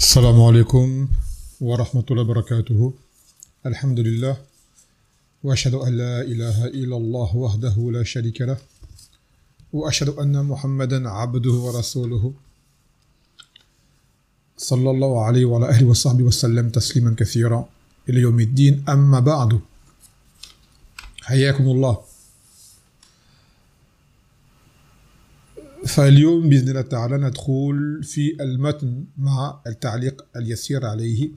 السلام عليكم ورحمة الله وبركاته. الحمد لله وأشهد أن لا إله إلا الله وحده لا شريك له وأشهد أن محمدا عبده ورسوله صلى الله عليه وعلى آله وصحبه وسلم تسليما كثيرا إلى يوم الدين. أما بعد، حياكم الله. فاليوم بإذن الله تعالى ندخل في المتن مع التعليق اليسير عليه.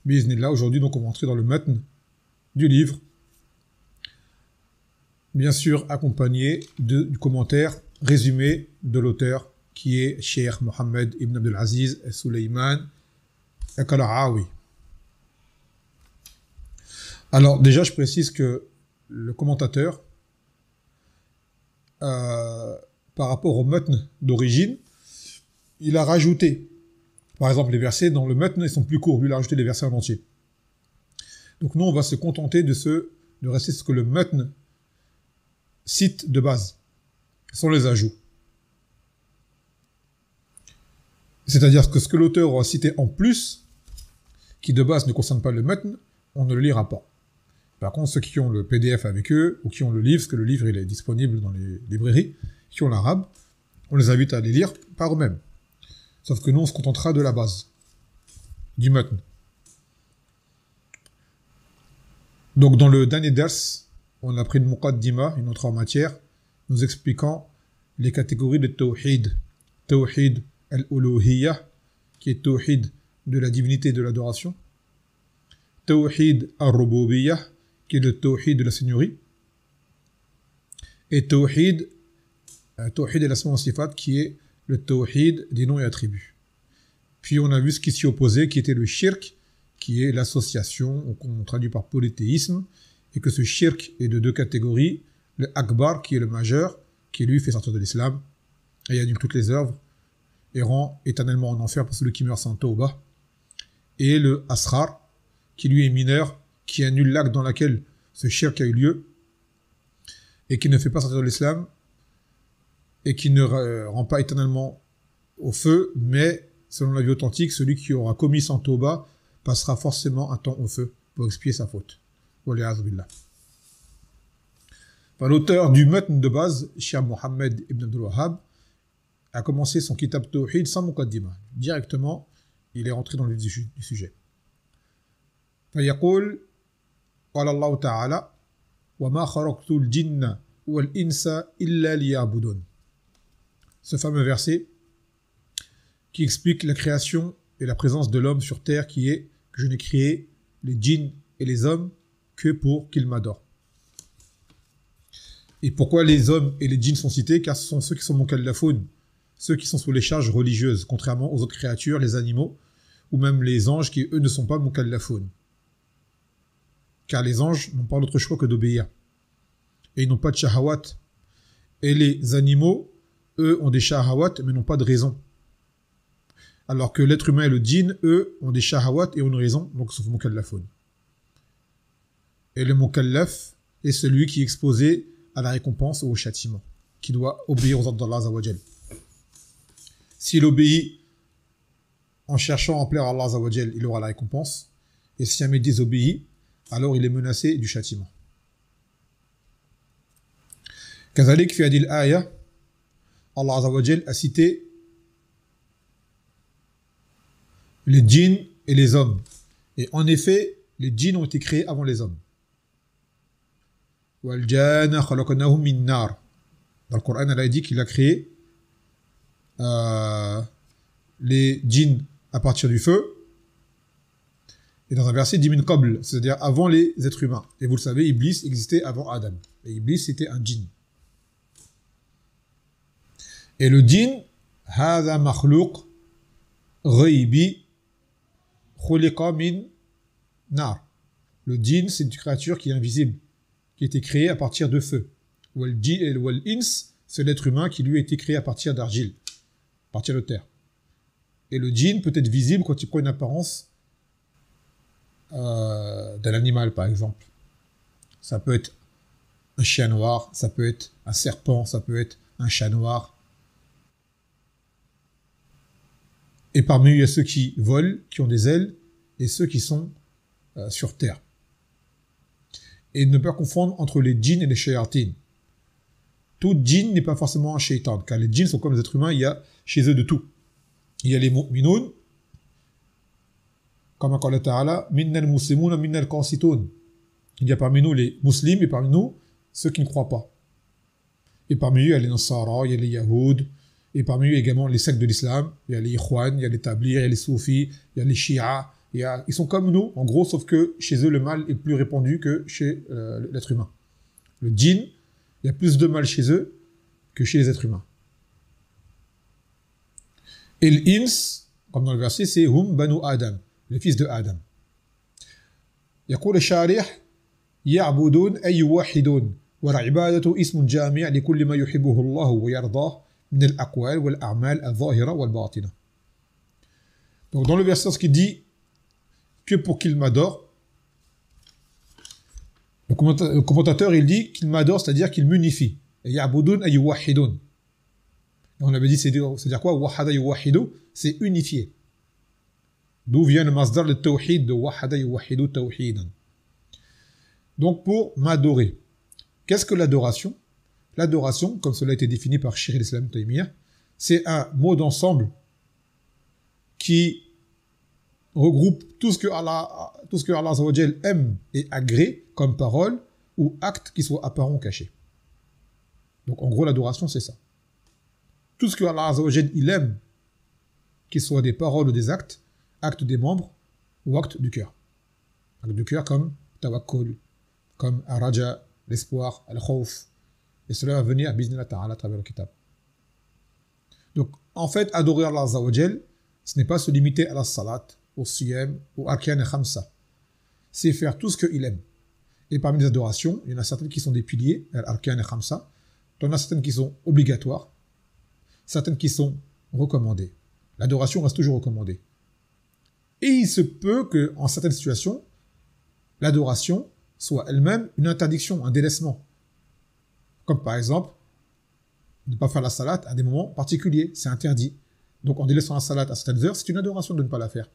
بإذن الله, aujourd'hui donc on va entrer dans le matn du livre, bien sûr accompagné du commentaire résumé de l'auteur qui est Cheikh Mohammed ibn Abdul Aziz Suleiman Al-Qara'awi. Alors déjà je précise que le commentateur par rapport au matn d'origine, il a rajouté, par exemple, les versets dans le matn, ils sont plus courts, lui il a rajouté les versets en entier. Donc nous, on va se contenter de rester ce que le matn cite de base, sans les ajouts. C'est-à-dire que ce que l'auteur aura cité en plus, qui de base ne concerne pas le matn, on ne le lira pas. Par contre, ceux qui ont le PDF avec eux, ou qui ont le livre, parce que le livre il est disponible dans les librairies, qui ont l'arabe, on les invite à les lire par eux-mêmes. Sauf que nous, on se contentera de la base, du matn. Donc, dans le dernier ders, on a pris une muqaddima, une autre en matière, nous expliquant les catégories de tawhid. Tawhid al-uluhiyya, qui est tawhid de la divinité et de l'adoration. Tawhid al-rububiyya, qui est le tawhid de la seigneurie. Et tawhid et l'asma wa sifat, qui est le tawhid des noms et attributs. Puis on a vu ce qui s'y opposait, qui était le shirk, qui est l'association, qu'on traduit par polythéisme, et que ce shirk est de deux catégories, le akbar, qui est le majeur, qui lui fait sortir de l'islam, et annule toutes les œuvres, et rend éternellement en enfer pour celui qui meurt sans tawbah, et le asrar, qui lui est mineur, qui annule l'acte dans lequel ce shirk a eu lieu, et qui ne fait pas sortir de l'islam, et qui ne rend pas éternellement au feu, mais, selon la vie authentique, celui qui aura commis sans tauba passera forcément un temps au feu pour expier sa faute. L'auteur du matn de base, Cheikh Mohammed ibn Abdul Wahhab, a commencé son kitab Tawhid sans muqaddima. Directement, il est rentré dans le vif du sujet. فيقول قال الله تعالى وما خلقت الجن والإنس إلا ليعبدون. Ce fameux verset qui explique la création et la présence de l'homme sur terre, qui est que je n'ai créé les djinns et les hommes que pour qu'ils m'adorent. Et pourquoi les hommes et les djinns sont cités? Car ce sont ceux qui sont mukallafoun, ceux qui sont sous les charges religieuses, contrairement aux autres créatures, les animaux, ou même les anges qui, eux, ne sont pas mukallafoun. Car les anges n'ont pas d'autre choix que d'obéir. Et ils n'ont pas de shahawat. Et les animaux, eux, ont des shahawat, mais n'ont pas de raison. Alors que l'être humain et le djinn, eux, ont des shahawat et ont une raison, donc sauf mukallafoun. Et le mukallaf est celui qui est exposé à la récompense ou au châtiment, qui doit obéir aux ordres d'Allah Azza wa Jal. S'il obéit en cherchant à plaire à Allah Azza wa Jal, il aura la récompense. Et si jamais il désobéit, alors il est menacé du châtiment. كذلك في هذه الآية Allah Azza wa Jal a cité les djinns et les hommes. Et en effet, les djinns ont été créés avant les hommes. وَالْجَانَ خَلَقْنَاهُ مِنْ نَارٍ. Dans le Coran, elle a dit qu'il a créé les djinns à partir du feu. Et dans un verset, dit min qabl, c'est-à-dire avant les êtres humains. Et vous le savez, Iblis existait avant Adam. Et Iblis, c'était un djinn. Et le djinn, هذا مخلوق غيبي خلق من نار. Le djinn, c'est une créature qui est invisible, qui a été créée à partir de feu. Wal-ins, c'est l'être humain qui lui a été créé à partir d'argile, à partir de terre. Et le djinn peut être visible quand il prend une apparence d'un animal, par exemple. Ça peut être un chien noir, ça peut être un serpent, ça peut être un chat noir. Et parmi eux, il y a ceux qui volent, qui ont des ailes, et ceux qui sont sur terre. Et ne pas confondre entre les djinns et les shayatines. Tout djinn n'est pas forcément un shaitan, car les djinns sont comme les êtres humains, il y a chez eux de tout. Il y a les mu'minoun, comme Allah Ta'ala, minnal muslimuna minnal qansitoun. Il y a parmi nous les musulmans et parmi nous ceux qui ne croient pas. Et parmi eux, il y a les Nasara, il y a les Yahoud, et parmi eux également les sectes de l'islam, il y a les Ikhwan, il y a les Tablighs, il y a les Soufis, il y a les Shia, ils sont comme nous, en gros, sauf que chez eux, le mal est plus répandu que chez l'être humain. Le djinn, il y a plus de mal chez eux que chez les êtres humains. Et l'ins, comme dans le verset, c'est hum banu Adam, les fils de Adam. يقول الشارح يعبدون أي يوحدون والعبادة اسم جامع لكل ما يحبه الله ويرضاه من الأقوال والأعمال الظاهرة والباطنة. Donc dans le verset, ce qui dit que pour qu'il m'adore, le commentateur il dit qu'il m'adore, c'est-à-dire qu'il m'unifie. يعبدون أي يوحدون. On avait dit, c'est-à-dire quoi? Wahada yuwahidu, c'est unifié. D'où vient le masdar le tawhid de wahada yuwahidu tawhidan. Donc pour m'adorer. Qu'est-ce que l'adoration? L'adoration, comme cela a été défini par Cheikh al-Islam Taymiyya, c'est un mot d'ensemble qui regroupe tout ce que Allah Azza wa Jal aime et agrée comme parole ou acte qui soit apparent ou caché. Donc en gros, l'adoration, c'est ça. Tout ce que Allah Azza wa Jal il aime, qu'il soit des paroles ou des actes des membres ou actes du cœur. Actes du cœur comme tawakkul, comme araja, l'espoir, al-khawf. Et cela va venir, biznillah ta'ala, à travers le kitab. Donc, en fait, adorer Allah Azza wa Jal, ce n'est pas se limiter à la salat, au siyam, au arkan et khamsa. C'est faire tout ce qu'il aime. Et parmi les adorations, il y en a certaines qui sont des piliers, al-arkan et khamsa. Il y en a certaines qui sont obligatoires, certaines qui sont recommandées. L'adoration reste toujours recommandée. Et il se peut qu'en certaines situations, l'adoration soit elle-même une interdiction, un délaissement. Comme par exemple, ne pas faire la salat à des moments particuliers, c'est interdit. Donc en délaissant la salat à certaines heures, c'est une adoration de ne pas la faire.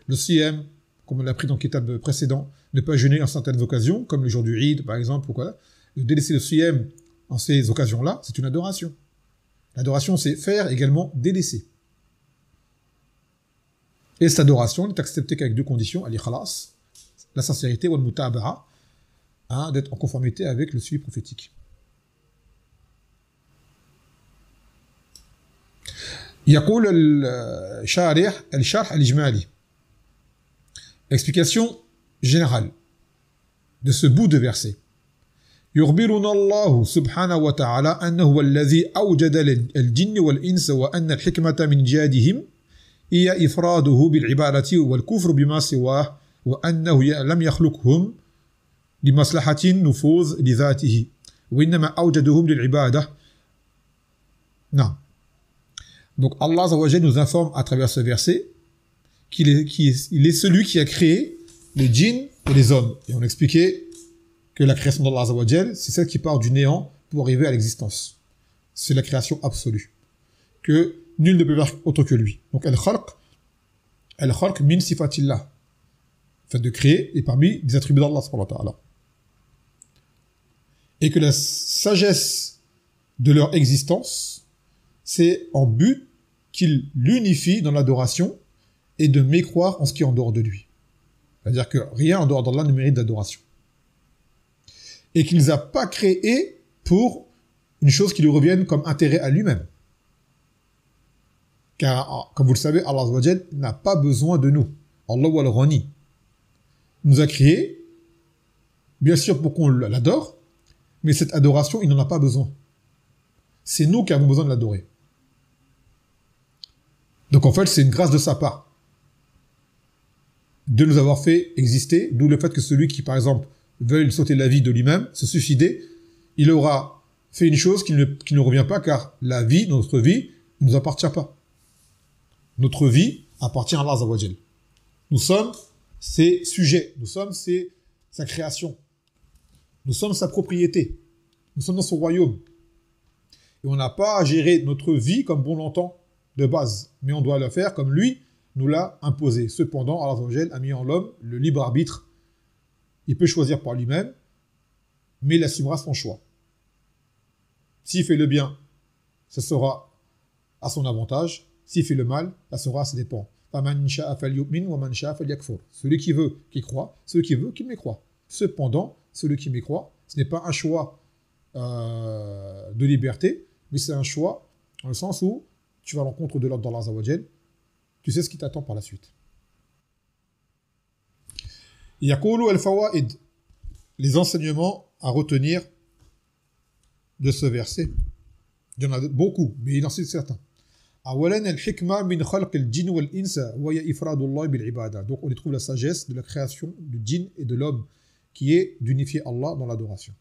Le siyam, comme on l'a pris dans le kitab précédent, ne pas jeûner en certaines occasions, comme le jour du Eid par exemple, ou quoi. De délaisser le siyam en ces occasions-là, c'est une adoration. L'adoration, c'est faire également délaisser. Et cette adoration n'est acceptée qu'avec deux conditions, al-ikhlas, la sincérité, ou al-mutaba'a, d'être en conformité avec le suivi prophétique. يقول الشارح الشرح الإجمالي. Explication générale de ce bout de verset. يخبرنا الله سبحانه وتعالى أنه هو الذي أوجد الجن والإنس وأن الحكمة من جادهم هي إفراده بالعبادة والكفر بما سواه وأنه لم يخلقهم لمصلحة النفوذ لذاته وإنما أوجدهم للعبادة. نعم. Donc Allah Azza wa Jalla nous informe à travers ce verset qu'il est celui qui a créé les djinns et les hommes. Et on expliquait que la création d'Allah Azza wa Jalla, c'est celle qui part du néant pour arriver à l'existence. C'est la création absolue. Que nul ne peut faire autre que lui. Donc al-khalq min sifatillah. Le fait de créer est parmi des attributs d'Allah subhanahu wa ta'ala. Et que la sagesse de leur existence, c'est en but qu'il l'unifie dans l'adoration et de mécroire en ce qui est en dehors de lui. C'est-à-dire que rien en dehors d'Allah ne mérite d'adoration. Et qu'il ne les a pas créés pour une chose qui lui revienne comme intérêt à lui-même. Car, comme vous le savez, Allah Azza wa Jal n'a pas besoin de nous. Allah wal Ghani nous a créés, bien sûr pour qu'on l'adore, mais cette adoration, il n'en a pas besoin. C'est nous qui avons besoin de l'adorer. Donc en fait, c'est une grâce de sa part de nous avoir fait exister, d'où le fait que celui qui, par exemple, veuille sauter la vie de lui-même, se suicider, il aura fait une chose qui ne revient pas, car la vie, notre vie, ne nous appartient pas. Notre vie appartient à Allah Azza wa Jal. Nous sommes ses sujets, nous sommes sa création, nous sommes sa propriété, nous sommes dans son royaume. Et on n'a pas à gérer notre vie comme bon l'entend, de base, mais on doit le faire comme lui nous l'a imposé. Cependant, Allah Azza wa Jal a mis en l'homme le libre arbitre. Il peut choisir par lui-même, mais il assumera son choix. S'il fait le bien, ce sera à son avantage. S'il fait le mal, ça sera à ses dépens. Celui qui veut, qu'il croit. Celui qui veut, qu'il mécroit. Cependant, celui qui mécroit, ce n'est pas un choix de liberté, mais c'est un choix dans le sens où tu vas à l'encontre de l'ordre d'Allah Azza wa Jal. Tu sais ce qui t'attend par la suite. Yaqulu al-fawaid, les enseignements à retenir de ce verset. Il y en a beaucoup, mais il en cite certains. أولاً الحكمة من خلق الجن والإنس وهي إفراد الله بالعبادة. Donc on y trouve la sagesse de la création du djinn et de l'homme qui est d'unifier Allah dans l'adoration.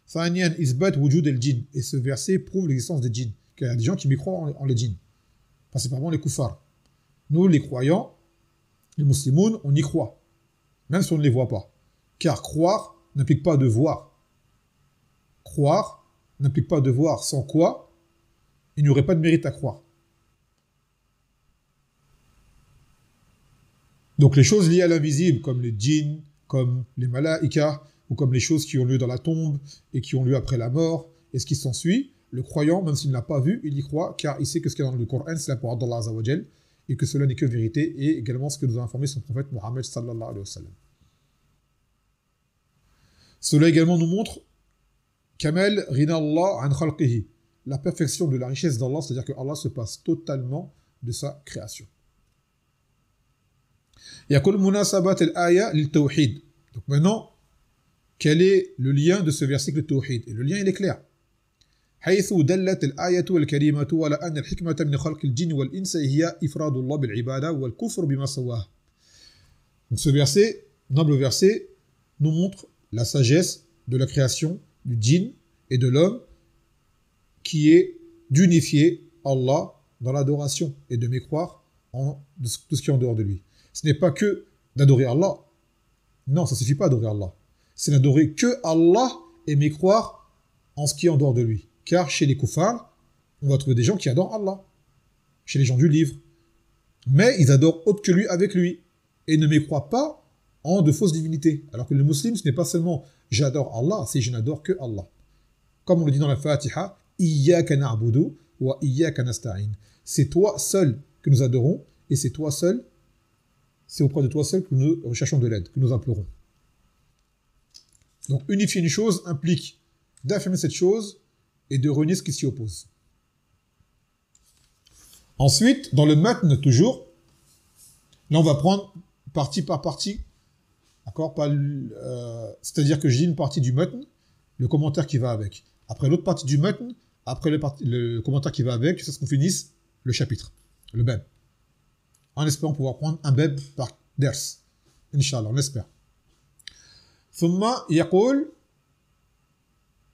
ثانياً إثبات وجود الجن. Et ce verset prouve l'existence des djinns. Qu'il y a des gens qui mécroient en les djinns. Principalement les kuffars. Nous, les croyants, les musulmans, on y croit. Même si on ne les voit pas. Car croire n'implique pas de voir. Croire n'implique pas de voir. Sans quoi, il n'y aurait pas de mérite à croire. Donc les choses liées à l'invisible, comme les djinns, comme les malaïkas, ou comme les choses qui ont lieu dans la tombe et qui ont lieu après la mort, et ce qui s'ensuit, le croyant, même s'il ne l'a pas vu, il y croit, car il sait que ce qu'il y a dans le Coran, c'est la parole d'Allah Azza wa Jal, et que cela n'est que vérité, et également ce que nous a informé son prophète Mohammed sallallahu alayhi wa sallam. Cela également nous montre Kamal Rina Allah an khalqihi, la perfection de la richesse d'Allah, c'est-à-dire que Allah se passe totalement de sa création. Yaqul munasabat al-aya lil-tawhid. Donc maintenant, quel est le lien de ce verset avec le tawhid? Et le lien, il est clair. حيث دلت الآية الكريمة على أن الحكمة من خلق الجن والإنس هي إفراد الله بالعبادة والكفر بما سواه. Donc ce verset, noble verset, nous montre la sagesse de la création du djinn et de l'homme qui est d'unifier Allah dans l'adoration et de mécroire en tout ce qui est en dehors de lui. Ce n'est pas que d'adorer Allah. Non, ça ne suffit pas d'adorer Allah. C'est d'adorer que Allah et mécroire en ce qui est en dehors de lui. Car chez les kuffars, on va trouver des gens qui adorent Allah. Chez les gens du livre. Mais ils adorent autre que lui avec lui. Et ne mécroient pas en de fausses divinités. Alors que le musulman, ce n'est pas seulement j'adore Allah, c'est je n'adore que Allah. Comme on le dit dans la Fatiha, Iyyaka na'budu wa iyyaka nasta'in. C'est toi seul que nous adorons et c'est toi seul, c'est auprès de toi seul que nous recherchons de l'aide, que nous implorons. Donc unifier une chose implique d'affirmer cette chose et de renier ce qui s'y oppose. Ensuite, dans le matn toujours, là on va prendre partie par partie, d'accord, c'est-à-dire que je dis une partie du matn, le commentaire qui va avec. Après l'autre partie du matn, après le commentaire qui va avec, jusqu'à ce qu'on finisse le chapitre, le bab. En espérant pouvoir prendre un bab par ders. Inch'Allah, on espère. ثم يقول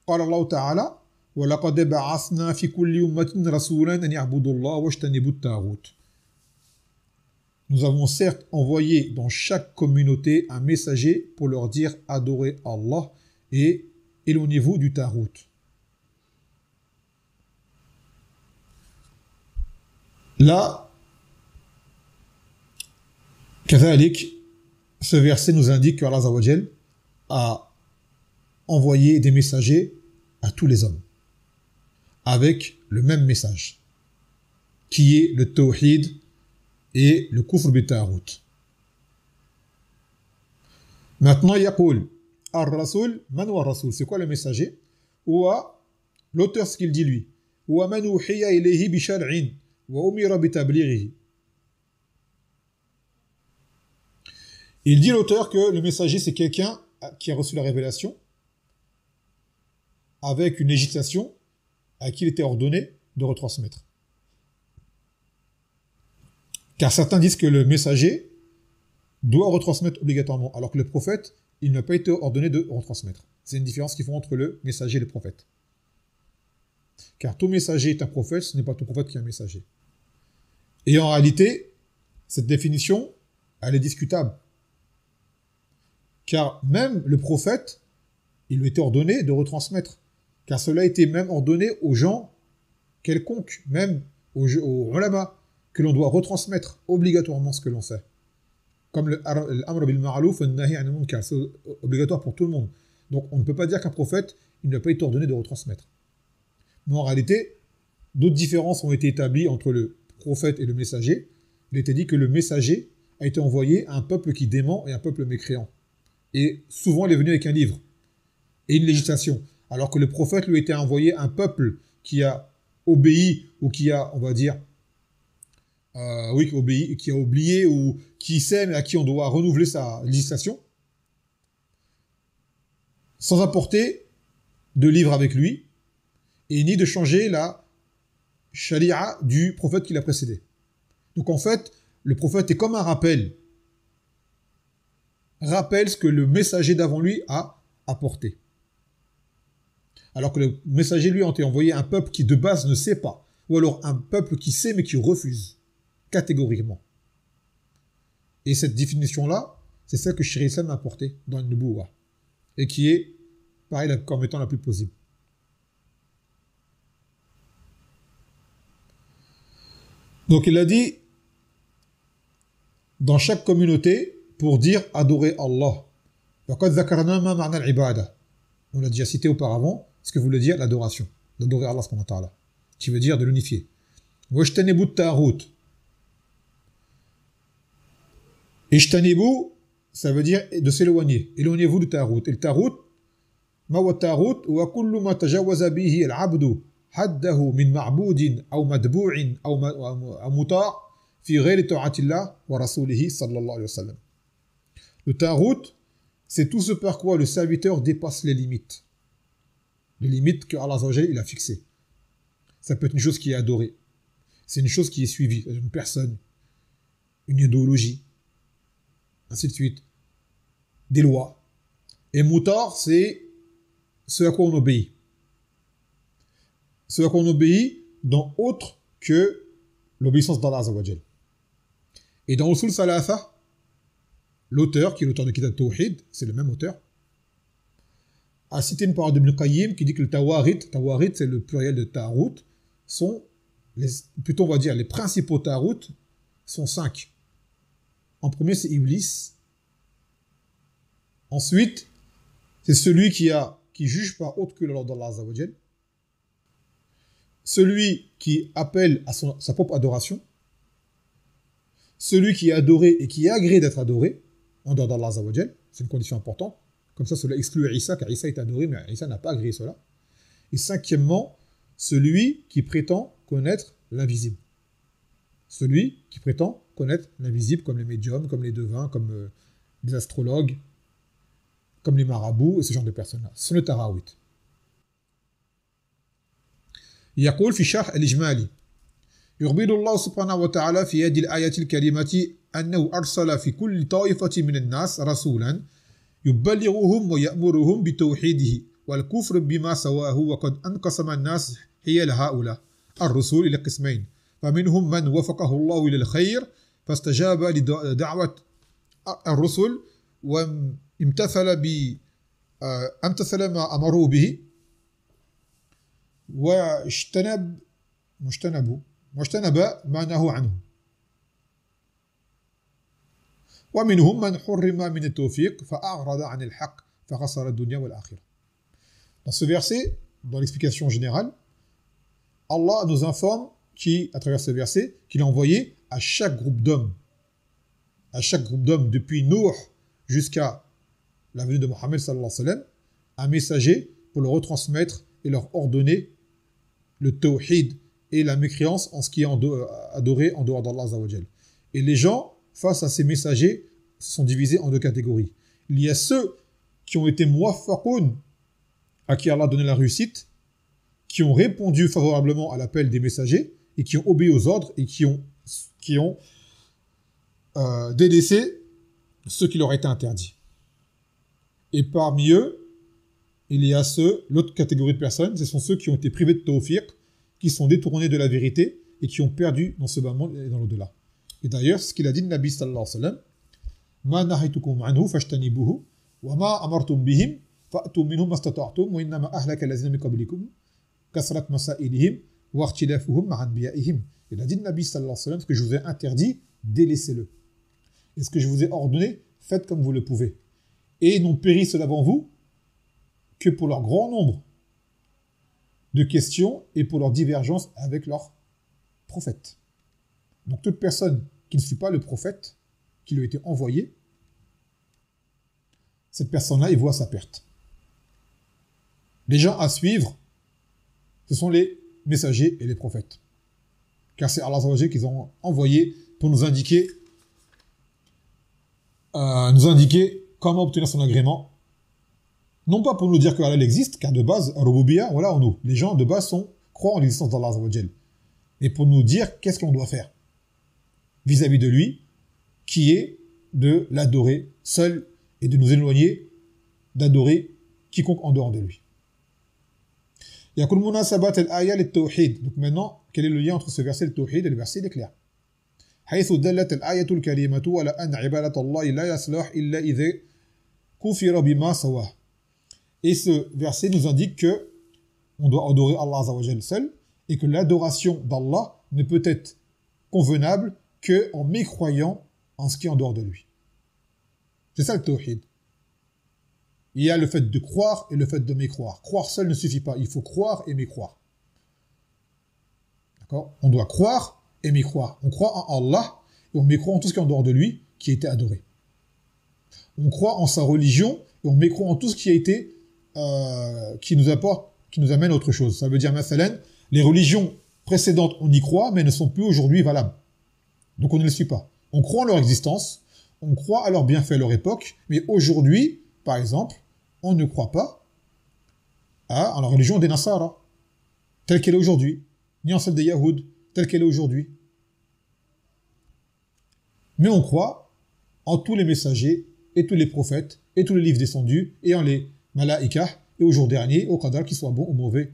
قال الله تعالى وَلَقَدْ بَعَثْنَا فِي كُلِّ أُمَّةٍ رَسُولًا أَنْ يَعْبُدُوا اللَّهَ وَاجْتَنِبُوا الطَّاغُوتَ. Nous avons certes envoyé dans chaque communauté un messager pour leur dire adorez Allah et éloignez-vous du tarout. Là, كذلك, ce verset nous indique que Allah Azza wa Jal a envoyé des messagers à tous les hommes avec le même message qui est le tawhid et le kufr bi tarout. Maintenant, yaqul ar-rasul man wa rasul, c'est quoi le messager? Ou l'auteur, ce qu'il dit lui, wa man uhiya ilayhi bi shar'in wa umira bi tablighihi. Il dit l'auteur que le messager c'est quelqu'un qui a reçu la révélation avec une législation à qui il était ordonné de retransmettre. Car certains disent que le messager doit retransmettre obligatoirement, alors que le prophète, il n'a pas été ordonné de retransmettre. C'est une différence qu'ils font entre le messager et le prophète. Car tout messager est un prophète, ce n'est pas tout prophète qui est un messager. Et en réalité, cette définition, elle est discutable. Car même le prophète, il lui était ordonné de retransmettre. Car cela a été même ordonné aux gens quelconques, même aux ulama, que l'on doit retransmettre obligatoirement ce que l'on sait. Comme l'amr bil ma'ruf wa nahy 'anil munkar, c'est obligatoire pour tout le monde. Donc on ne peut pas dire qu'un prophète, il n'a pas été ordonné de retransmettre. Mais en réalité, d'autres différences ont été établies entre le prophète et le messager. Il était dit que le messager a été envoyé à un peuple qui dément et un peuple mécréant. Et souvent, il est venu avec un livre et une législation. Alors que le prophète lui était envoyé à un peuple qui a obéi ou qui a, on va dire, qui a oublié ou qui sait, mais à qui on doit renouveler sa législation, sans apporter de livre avec lui, et ni de changer la sharia du prophète qui l'a précédé. Donc en fait, le prophète est comme un rappel ce que le messager d'avant lui a apporté. Alors que le messager, lui, a été envoyé à un peuple qui de base ne sait pas, ou alors un peuple qui sait mais qui refuse, catégoriquement. Et cette définition-là, c'est celle que Shir Islam a apportée dans le Nubuwa, et qui est, pareil, comme étant la plus plausible. Donc il a dit, dans chaque communauté, pour dire adorer Allah. On l'a déjà cité auparavant, ce que voulait dire l'adoration, d'adorer Allah subhanahu wa ta'ala, qui veut dire de l'unifier. Wajtanibu ta'arut. Ijtanibu, ça veut dire de s'éloigner. Éloignez-vous du ta'arut. Et le ta'arut, ma wa ta'arut, wa kullu ma tajawaza bihi al-abdu haddahu min ma'budin aw madbu'in aw muta' fi ghayri ta'atillah wa rasulihi sallallahu alayhi wa sallam. Le ta'arut, c'est tout ce par quoi le serviteur dépasse les limites. Les limites que Allah Azza wa Jalla, il a fixées. Ça peut être une chose qui est adorée. C'est une chose qui est suivie. Une personne, une idéologie, ainsi de suite. Des lois. Et moutar, c'est ce à quoi on obéit. Ce à quoi on obéit dans autre que l'obéissance d'Allah Azza wa Jalla. Et dans Usul Salafa, l'auteur, qui est l'auteur de Kitab Tawhid, c'est le même auteur, a cité une parole de Ibn Qayyim qui dit que le tawarit, c'est le pluriel de ta'arut, sont, plutôt on va dire, les principaux ta'arut sont 5. En premier, c'est Iblis. Ensuite, c'est celui qui juge par autre que la loi d'Allah Azza wa Jal. Celui qui appelle à sa propre adoration. Celui qui est adoré et qui est agréé d'être adoré, en dehors d'Allah Azza wa Jal, c'est une condition importante. Comme ça, cela exclut Isa, car Isa est adoré, mais Isa n'a pas agréé cela. Et cinquièmement, celui qui prétend connaître l'invisible. Celui qui prétend connaître l'invisible, comme les médiums, comme les devins, comme les astrologues, comme les marabouts, et ce genre de personnes-là. Ce sont les tarawit. يقول في شرح الإجمالي يخبر الله سبحانه وتعالى في هذه الآية الكريمة أنه أرسل في كل طائفة من الناس رسولا يبلغهم ويأمرهم بتوحيده والكفر بما سواه وقد انقسم الناس حيال هؤلاء الرسول إلى قسمين فمنهم من وفقه الله إلى الخير فاستجاب لدعوة الرسل وامتثل ما أمروا به واجتنب ما نهوا عنه ومنهم من حرم من التوفيق فأعرض عن الحق فخسر الدنيا والآخرة. Dans ce verset, dans l'explication générale, Allah nous informe à travers ce verset, qu'il a envoyé à chaque groupe d'hommes, depuis Nuh jusqu'à la venue de Mohammed sallallahu alayhi wa sallam, un messager pour leur retransmettre et leur ordonner le tawhid et la mécréance en ce qui est adoré en dehors d'Allah Azza wa Jal. Et les gens, face à ces messagers, sont divisés en deux catégories. Il y a ceux qui ont été muwaffaqoun, à qui Allah a donné la réussite, qui ont répondu favorablement à l'appel des messagers et qui ont obéi aux ordres et qui ont délaissé ce qui leur a été interdit. Et parmi eux, il y a l'autre catégorie de personnes, ce sont ceux qui ont été privés de tawfiq, qui sont détournés de la vérité et qui ont perdu dans ce bas monde et dans l'au-delà. Et d'ailleurs, ce qu'il a dit le Nabi sallallahu alayhi wa sallam, ma nahaytukum anhu fashtanibuhu wa ma amartum bihim fa'tu minhum mastata'tum wa innama ahlaka allazina min qablikum kasrat masailihim وَاخْتِلَافُهُمْ مَعَ أَنْبِيَائِهِمْ. Il a dit, Nabi sallallahu alayhi wa sallam, ce que je vous ai interdit, délaissez-le. Et ce que je vous ai ordonné, faites comme vous le pouvez. Et n'ont péri ceux d'avant vous que pour leur grand nombre de questions et pour leur divergence avec leur prophète. Donc toute personne qui ne suit pas le prophète, qui lui a été envoyé, cette personne-là, il voit sa perte. Les gens à suivre, ce sont les messagers et les prophètes. Car c'est Allah Azza wa Jalla qu'ils ont envoyé pour nous indiquer comment obtenir son agrément. Non pas pour nous dire que Allah existe, car de base, Rububiya, voilà, nous, les gens de base croient en l'existence d'Allah Azza wa Jalla. Et pour nous dire qu'est-ce qu'on doit faire vis-à-vis de lui, qui est de l'adorer seul et de nous éloigner d'adorer quiconque en dehors de lui. Donc maintenant, quel est le lien entre ce verset, le tawhid, et le verset, il est clair. حيث دلت الآية الكريمة على أن عبادة الله لا يصلح إلا إذا كفر بما سواه. Et ce verset nous indique que on doit adorer Allah Azza wa Jalla seul et que l'adoration d'Allah ne peut être convenable qu'en mécroyant en ce qui est en dehors de lui. C'est ça le tawhid. Il y a le fait de croire et le fait de mécroire. Croire seul ne suffit pas, il faut croire et mécroire. D'accord ? On doit croire et mécroire. On croit en Allah et on mécroit en tout ce qui est en dehors de lui, qui a été adoré. On croit en sa religion et on mécroit en tout ce qui a été qui nous amène à autre chose. Ça veut dire, mathalan, les religions précédentes, on y croit, mais ne sont plus aujourd'hui valables. Donc on ne les suit pas. On croit en leur existence, on croit à leurs bienfaits à leur époque, mais aujourd'hui, par exemple, on ne croit pas à la religion des Nasara, telle qu'elle est aujourd'hui, ni en celle des Yahoud, telle qu'elle est aujourd'hui. Mais on croit en tous les messagers, et tous les prophètes, et tous les livres descendus, et en les malaïkas, et au jour dernier, au qadar, qu'ils soient bons ou mauvais.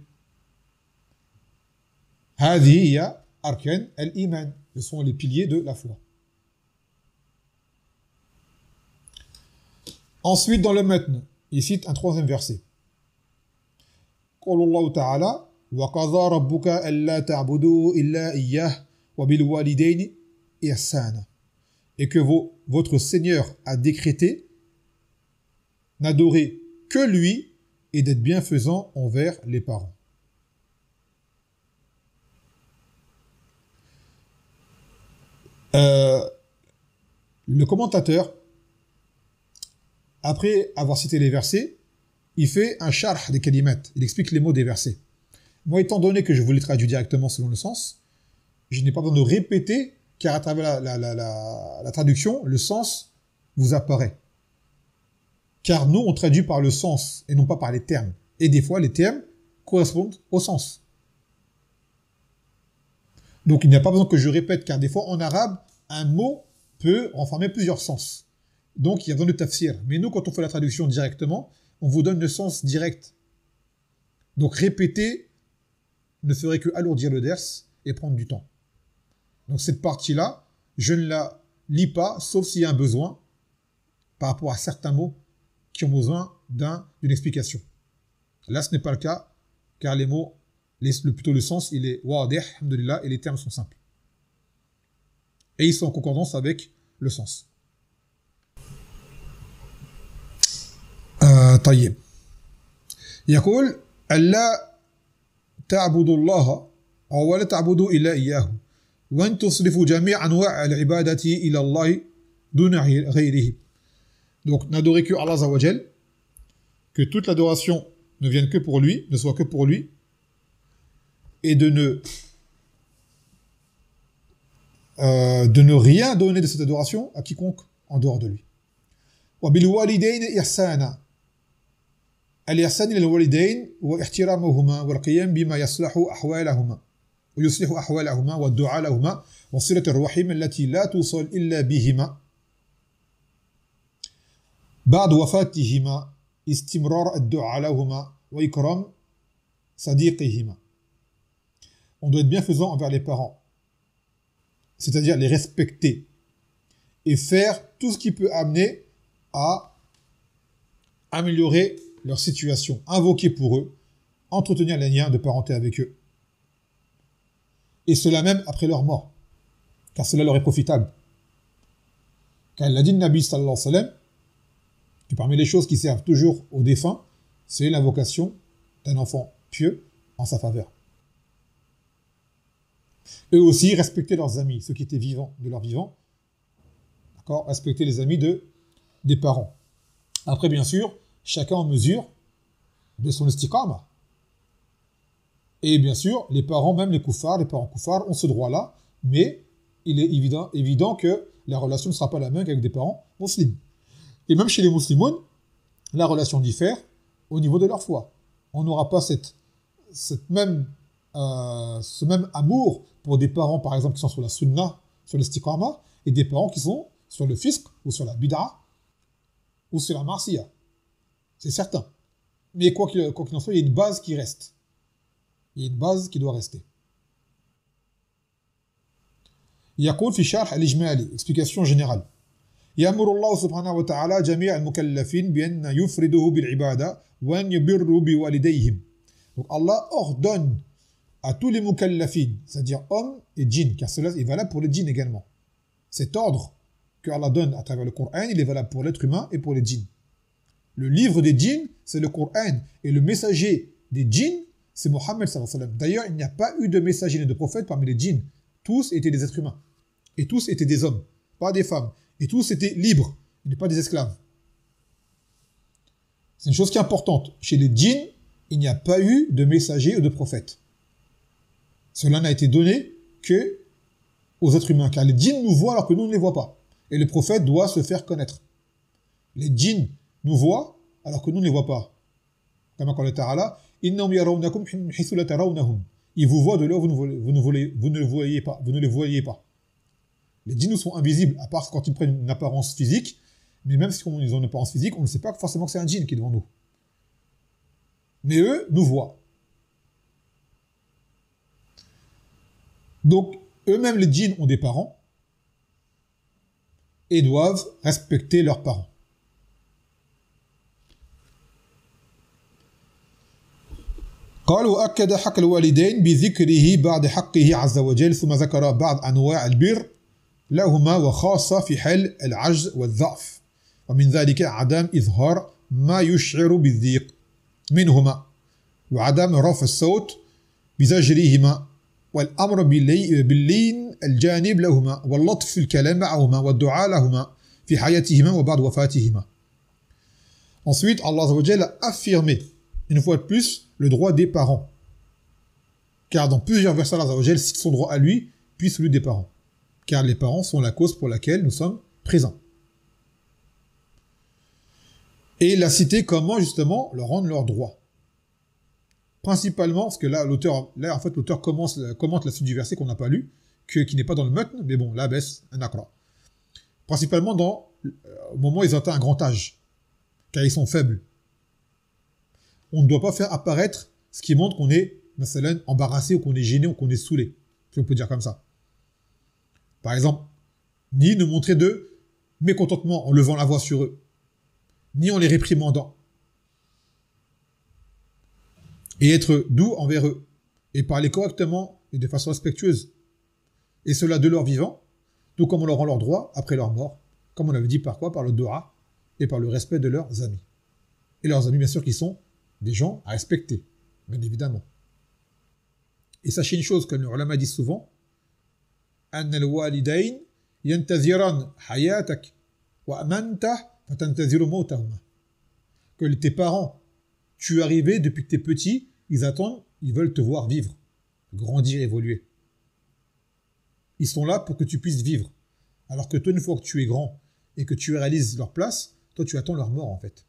Hadi hiya arkan al-iman. Ce sont les piliers de la foi. Ensuite, dans le matn, il cite un troisième verset. قول الله تعالى وقضى ربك ألا تعبدوا إلا إياه وبالوالدين إحسانا. Et que votre Seigneur a décrété n'adorer que lui et d'être bienfaisant envers les parents. Le commentateur, après avoir cité les versets, il fait un sharh des kalimat, il explique les mots des versets. Moi, étant donné que je vous les traduis directement selon le sens, je n'ai pas besoin de répéter, car à travers la traduction, le sens vous apparaît. Car nous, on traduit par le sens et non pas par les termes. Et des fois, les termes correspondent au sens. Donc, il n'y a pas besoin que je répète, car des fois, en arabe, un mot peut renfermer plusieurs sens. Donc, il y a besoin de tafsir. Mais nous, quand on fait la traduction directement, on vous donne le sens direct. Donc, répéter ne ferait que alourdir le ders et prendre du temps. Donc, cette partie-là, je ne la lis pas, sauf s'il y a un besoin, par rapport à certains mots qui ont besoin d'une explication. Là, ce n'est pas le cas, car les mots, plutôt le sens, il est wadih, alhamdulillah, et les termes sont simples. Et ils sont en concordance avec le sens. طيب. يقول ألا تعبدوا الله ولا تعبدوا إلا إياه وأن تصرفوا جميع أنواع العبادة إلى الله دون غيره. Donc, n'adorer que Allah Azza wa Jal, que toute l'adoration ne vienne que pour lui, ne soit que pour lui, et de ne rien donner de cette adoration à quiconque en dehors de lui. وبالوالدين إحسانا. الإحسان إلى الوالدين واحترامهما والقيام بما يصلح أحوالهما ويصلح أحوالهما والدعاء لهما وصلة الرحم التي لا توصل إلا بهما بعد وفاتهما استمرار الدعاء لهما وإكرام صديقهما. On doit être bienfaisant envers les parents, c'est-à-dire les respecter et faire tout ce qui peut amener à améliorer leur situation, invoquer pour eux, entretenir les liens de parenté avec eux. et cela même après leur mort, car cela leur est profitable. Car il a dit le Nabi sallallahu alayhi wa sallam, que parmi les choses qui servent toujours aux défunts, c'est l'invocation d'un enfant pieux en sa faveur. Eux aussi, respecter leurs amis, ceux qui étaient vivants, de leurs vivants, d'accord, respecter les amis des parents. Après, bien sûr, chacun en mesure de son istiqama. Et bien sûr, les parents, même les parents koufars, ont ce droit-là, mais il est évident que la relation ne sera pas la même qu'avec des parents musulmans. Et même chez les musulmans, la relation diffère au niveau de leur foi. On n'aura pas ce même amour pour des parents, par exemple, qui sont sur la sunna, sur l'istiqama, et des parents qui sont sur le fisq, ou sur la bid'a, ou sur la marsiya. C'est certain. Mais quoi qu'il en soit, il y a une base qui reste. Il y a une base qui doit rester. يقول في شرح الإجمالي explication générale يأمر الله سبحانه وتعالى جميع المكلفين بأن يفردوه بالعبادة وأن يبروا بوالديهم. Donc Allah ordonne à tous les mukallafines, c'est-à-dire hommes et djinns, car cela est valable pour les djinns également. Cet ordre que Allah donne à travers le Coran, il est valable pour l'être humain et pour les djinns. Le livre des djinns, c'est le Coran, et le messager des djinns, c'est Mohammed sallallahu alayhi wa sallam. D'ailleurs, il n'y a pas eu de messager ni de prophète parmi les djinns. Tous étaient des êtres humains. Et tous étaient des hommes, pas des femmes. Et tous étaient libres, ils n'étaient pas des esclaves. C'est une chose qui est importante. Chez les djinns, il n'y a pas eu de messager ou de prophète. Cela n'a été donné que aux êtres humains, car les djinns nous voient alors que nous ne les voient pas. Et le prophète doit se faire connaître. Les djinns nous voient alors que nous ne les voient pas. Comme Allah Ta'ala, ils vous voient de là où vous ne les voyez pas. Les djinns nous sont invisibles, à part quand ils prennent une apparence physique, mais même si ils ont une apparence physique, on ne sait pas forcément que c'est un djinn qui est devant nous. Mais eux nous voient. Donc, eux-mêmes, les djinns ont des parents et doivent respecter leurs parents. قال وأكد حق الوالدين بذكره بعد حقه عز وجل ثم ذكر بعض أنواع البر لهما وخاصة في حال العجز والضعف ومن ذلك عدم إظهار ما يشعر بالضيق منهما وعدم رفع الصوت بزجرهما والأمر باللين الجانب لهما واللطف في الكلام معهما والدعاء لهما في حياتهما وبعد وفاتهما. Ensuite, Allah Azza wa Jalla a affirmé une fois de plus le droit des parents. Car dans plusieurs versets, Allah Azza wa Jalla cite son droit à lui, puis celui des parents. Car les parents sont la cause pour laquelle nous sommes présents. Et il a cité comment justement leur rendre leurs droits. Principalement, parce que là, l'auteur commente la suite du verset qu'on n'a pas lu, qui n'est pas dans le matn, mais bon, là, baisse un akra. Principalement au moment où ils ont atteint un grand âge, car ils sont faibles. On ne doit pas faire apparaître ce qui montre qu'on est, embarrassé, ou qu'on est gêné, ou qu'on est saoulé, si on peut dire comme ça. Par exemple, ni ne montrer de mécontentement en levant la voix sur eux, ni en les réprimandant. Et être doux envers eux, et parler correctement et de façon respectueuse. Et cela de leur vivant, tout comme on leur rend leurs droits après leur mort, comme on avait dit par quoi? Par le dua et par le respect de leurs amis. Et leurs amis, bien sûr, qui sont des gens à respecter, bien évidemment. Et sachez une chose que les ulama disent souvent, أن الوالدين ينتظران حياتك وأنت فتنتظر موتهما. Que tes parents, tu es arrivé depuis que tu es petit, ils attendent, ils veulent te voir vivre, grandir, évoluer. Ils sont là pour que tu puisses vivre. Alors que toi, une fois que tu es grand et que tu réalises leur place, toi, tu attends leur mort, en fait.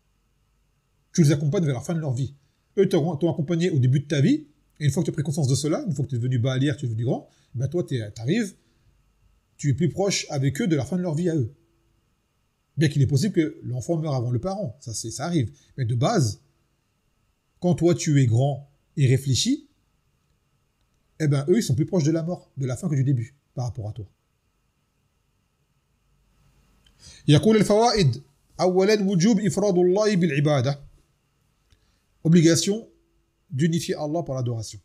Tu les accompagnes vers la fin de leur vie. Eux t'ont accompagné au début de ta vie, et une fois que tu as pris conscience de cela, une fois que tu es devenu ba'alière, tu es devenu grand, ben toi, tu arrives, tu es plus proche avec eux de la fin de leur vie à eux. Bien qu'il est possible que l'enfant meure avant le parent, ça arrive. Mais de base, quand toi, tu es grand et réfléchi, eh ben eux, ils sont plus proches de la mort, de la fin que du début, par rapport à toi. يقول الفوائد أولا وجوب إفراد الله بالعبادة. Obligation d'unifier Allah par l'adoration.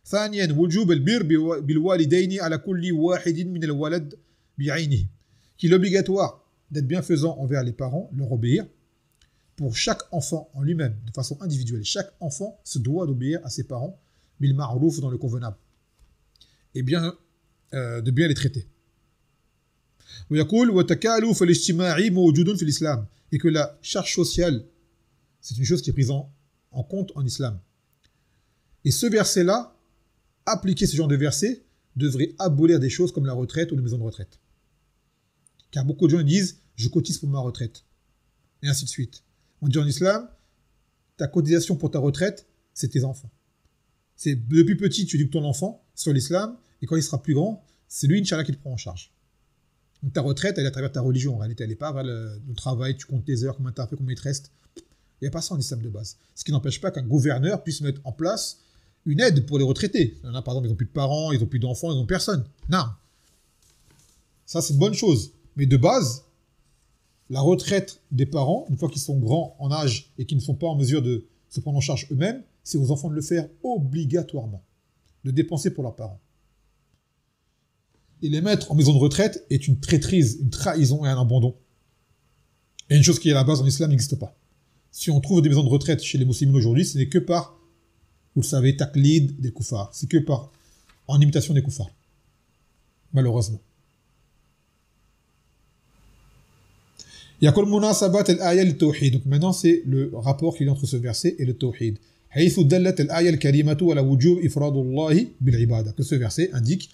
ثانيا وجوب البر بالوالدين على كل واحد من الولد بعينه, qu'il est obligatoire d'être bienfaisant envers les parents, leur obéir, pour chaque enfant en lui-même, de façon individuelle. Chaque enfant se doit d'obéir à ses parents, bil ma'rouf, dans le convenable, et bien, de bien les traiter. ويقول وتكالف الاجتماعي موجود في الإسلام, et que la charge sociale, c'est une chose qui est prise en compte en islam. Et ce verset-là, appliquer ce genre de verset, devrait abolir des choses comme la retraite ou les maisons de retraite. Car beaucoup de gens disent « je cotise pour ma retraite ». Et ainsi de suite. On dit en islam, ta cotisation pour ta retraite, c'est tes enfants. C'est depuis petit, tu éduques ton enfant sur l'islam, et quand il sera plus grand, c'est lui, Inch'Allah, qui te prend en charge. Donc ta retraite, elle est à travers ta religion, en réalité. Elle n'est pas vers le travail, tu comptes tes heures, combien tu as fait, combien il te reste. Il n'y a pas ça en islam de base. Ce qui n'empêche pas qu'un gouverneur puisse mettre en place une aide pour les retraités. Il y en a, par exemple, ils n'ont plus de parents, ils n'ont plus d'enfants, ils n'ont personne. Non. Ça, c'est une bonne chose. Mais de base, la retraite des parents, une fois qu'ils sont grands en âge et qu'ils ne sont pas en mesure de se prendre en charge eux-mêmes, c'est aux enfants de le faire obligatoirement, de dépenser pour leurs parents. Et les mettre en maison de retraite est une traîtrise, une trahison et un abandon. Et une chose qui est à la base en islam n'existe pas. Si on trouve des maisons de retraite chez les musulmans aujourd'hui, ce n'est que par, vous le savez, taqlid des koufars. C'est que par, en imitation des koufars. Malheureusement. يقول مناسبات الآية للتوحيد. Donc maintenant c'est le rapport qu'il y a entre ce verset et le tawhid. حيث دلت الآية الكريمة على وجوب إفراد الله بالعبادة. Que ce verset indique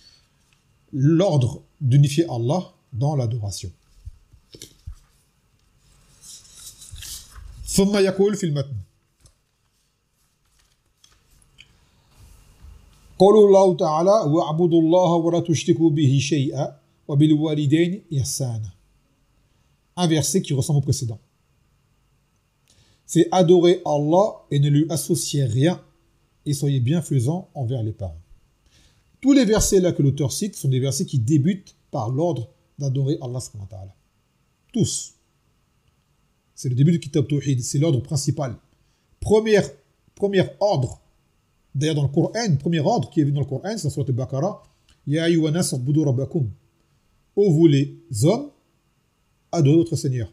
l'ordre d'unifier Allah dans l'adoration. ثم يقول في المتن قول الله تعالى واعبدوا الله ولا تشركوا به شيئا وبالوالدين إحسانا. Un verset qui ressemble au précédent. C'est adorer Allah et ne lui associer rien et soyez bienfaisants envers les parents. Tous les versets là que l'auteur cite sont des versets qui débutent par l'ordre d'adorer Allah subhanahu wa ta'ala. Tous. C'est le début du Kitab Tawhid, c'est l'ordre principal. Premier ordre, d'ailleurs dans le Coran, premier ordre qui est vu dans le Coran, c'est dans Surat al-Baqarah, Ya ayyuhan nas u'budu rabbakum. Ô vous les hommes, adorez votre Seigneur.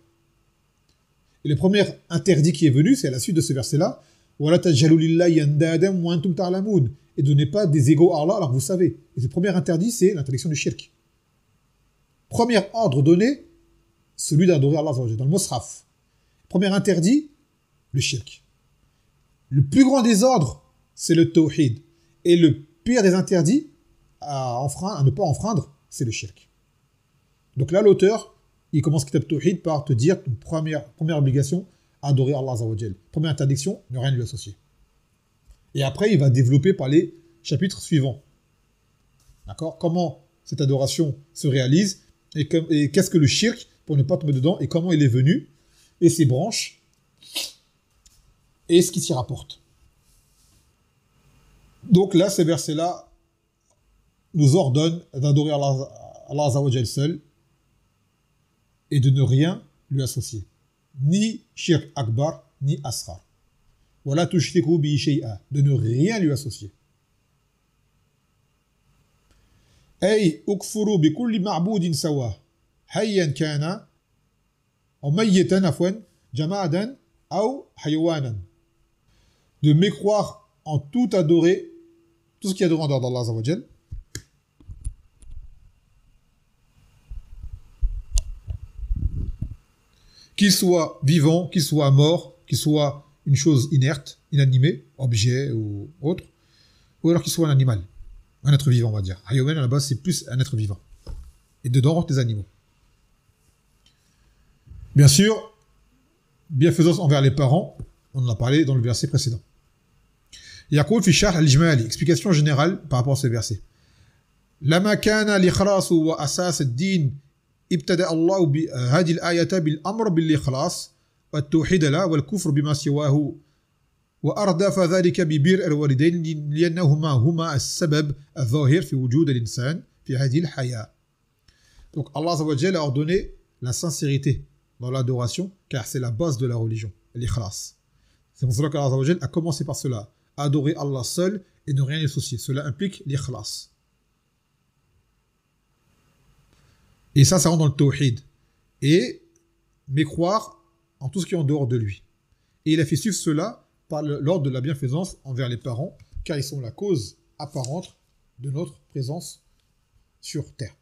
Et le premier interdit qui est venu, c'est à la suite de ce verset-là, Wala taj'alu lillahi andadan wa antum ta'lamun. Et ne donnez pas des égaux à Allah alors que vous savez. Et le premier interdit, c'est l'interdiction du shirk. Premier ordre donné, celui d'adorer Allah dans le Mus'haf. Premier interdit, le shirk. Le plus grand des ordres, c'est le tawhid. Et le pire des interdits à ne pas enfreindre, c'est le shirk. Donc là, l'auteur, il commence Kitab Tawhid par te dire une première obligation, adorer Allah Azza wa Jal. Première interdiction, ne rien lui associer. Et après, il va développer par les chapitres suivants. D'accord ? Comment cette adoration se réalise et qu'est-ce que le shirk pour ne pas tomber dedans et comment il est venu et ses branches et ce qui s'y rapporte. Donc là, ces versets-là nous ordonnent d'adorer Allah Azza wa Jal seul et de ne rien lui associer. Ni shirk akbar, ni asghar. Wala tushriku bihi shay'a, de ne rien lui associer. Ay ukfuru bi kulli ma'budin sawa, hayyan kana, ou mayyitan afwan, jama'adan, ou hayawanan. De mécroire en tout adorer, tout ce qui est adoré en dehors d'Allah Azza wa Jal, qu'il soit vivant, qu'il soit mort, qu'il soit une chose inerte, inanimée, objet ou autre, ou alors qu'il soit un animal, un être vivant, on va dire. Hayawan, à la base, c'est plus un être vivant. Et dedans, rentrent les animaux. Bien sûr, bienfaisance envers les parents, on en a parlé dans le verset précédent. Yaqul fi sharh al-ijmali, explication générale par rapport à ce verset. Lama kana l'ikhlas wa asas ad-din ابتدأ الله بهذه الآية بالأمر بالإخلاص والتوحيد له والكفر بما سواه وأردف ذلك ببر الوالدين لأنهما هما السبب الظاهر في وجود الإنسان في هذه الحياة. Donc Allah Azza wa Jalla a ordonné la sincérité dans l'adoration car c'est la base de la religion, l'ikhlas. C'est pour cela qu'Allah Azza wa Jalla a commencé par cela, adorer Allah seul et ne rien associer. Cela implique l'ikhlas. Et ça rentre dans le tawhid. Et mécroire en tout ce qui est en dehors de lui. Et il a fait suivre cela par l'ordre de la bienfaisance envers les parents, car ils sont la cause apparente de notre présence sur terre.